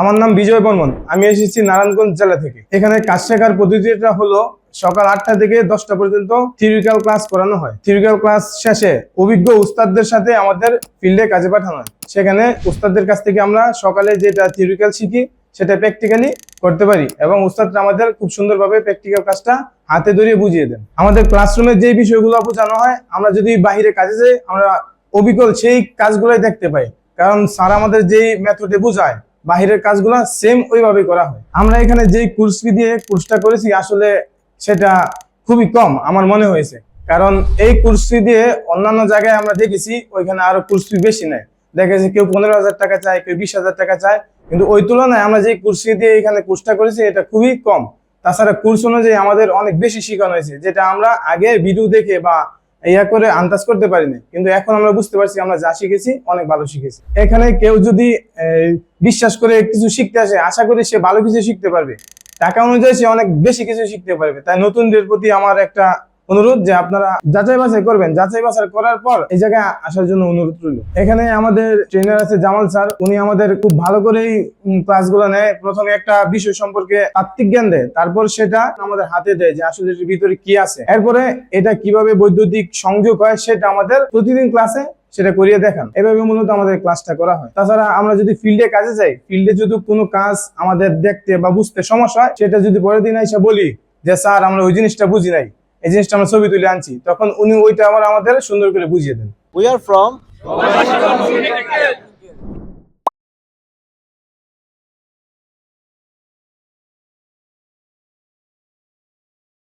আমার নাম বিজয় বর্মন। আমি এসেছি নারায়ণগঞ্জ জেলা থেকে। এখানে কাজ শেখার পদ্ধতিটা হলো সকাল 8টা থেকে 10টা পর্যন্ত থিওরিক্যাল ক্লাস করানো হয়। থিওরিক্যাল ক্লাস শেষে অভিজ্ঞ উস্তাদদের সাথে আমাদের ফিল্ডে কাজে পাঠানো হয়। সেখানে উস্তাদদের কাছ থেকে আমরা সকালে যেটা থিওরিক্যাল শিখি সেটা প্র্যাকটিক্যালি করতে পারি এবং উস্তাদরা আমাদের খুব সুন্দরভাবে প্র্যাকটিক্যাল কাজটা হাতে ধরিয়ে বুঝিয়ে দেন। আমাদের ক্লাসরুমে যে বিষয়গুলো বোঝানো হয়, আমরা যদি বাইরে কাজে যাই আমরা অবিকল সেই কাজগুলোই দেখতে পাই, কারণ স্যার আমাদের যেই মেথডে বোঝায় বাহিরের কাজগুলো সেম ওইভাবেই করা হয়। আমরা এখানে যেই কোর্স ফি দিয়ে কোর্সটা করেছি আসলে সেটা খুবই কম আমার মনে হয়েছে, কারণ এই কোর্স ফি দিয়ে অন্যান্য জায়গায় আমরা দেখেছি ওইখানে আরো কোর্স ফি বেশি নেয়। দেখেছি কেউ 15,000 টাকা চায়, কেউ 20,000 টাকা চায়, কিন্তু ওই তুলনায় আমরা যে কোর্স ফি দিয়ে এখানে কোর্সটা করেছি এটা খুবই কম। তাছাড়া কোর্স অনুযায়ী আমাদের অনেক বেশি শেখানো হয়েছে, যেটা আমরা আগে ভিডিও দেখে বা ইয়া করে আন্দাজ করতে পারিনি, কিন্তু এখন আমরা বুঝতে পারছি আমরা যা শিখেছি অনেক ভালো শিখেছি। এখানে কেউ যদি বিশ্বাস করে কিছু শিখতে আসে, আশা করি সে ভালো কিছু শিখতে পারবে। টাকা অনুযায়ী সে অনেক বেশি কিছু শিখতে পারবে। তাই নতুনদের প্রতি আমার একটা অনুরোধ যে আপনারা যাচাই বাছাই করবেন, যাচাই বাছাই করার পর এই জায়গায় আসার জন্য অনুরোধ রইল। এখানে আমাদের ট্রেনার আছে জামাল স্যার, উনি আমাদের খুব ভালো করেই ক্লাসগুলো নেয়। প্রথমে একটা বিষয় সম্পর্কে তাত্ত্বিক জ্ঞান দেয়, তারপর সেটা আমাদের হাতে দেয় যে আসলে এর ভিতরে কি আছে, এরপরে এটা কিভাবে বৈদ্যুতিক সংযোগ হয় সেটা আমাদের প্রতিদিন ক্লাসে সেটা করিয়ে দেখান। এভাবে মূলত আমাদের ক্লাসটা করা হয়। তাছাড়া আমরা যদি ফিল্ডে কাজে যাই, ফিল্ডে যদি কোনো কাজ আমাদের দেখতে বা বুঝতে সমস্যা হয়, সেটা যদি পরের দিন এসে বলি যে স্যার আমরা ওই জিনিসটা বুঝি নাই, এই জিনিসটা আমরা ছবি তুলে আনছি, তখন উনি ওইটা আমাদের সুন্দর করে বুঝিয়ে দেন। We are from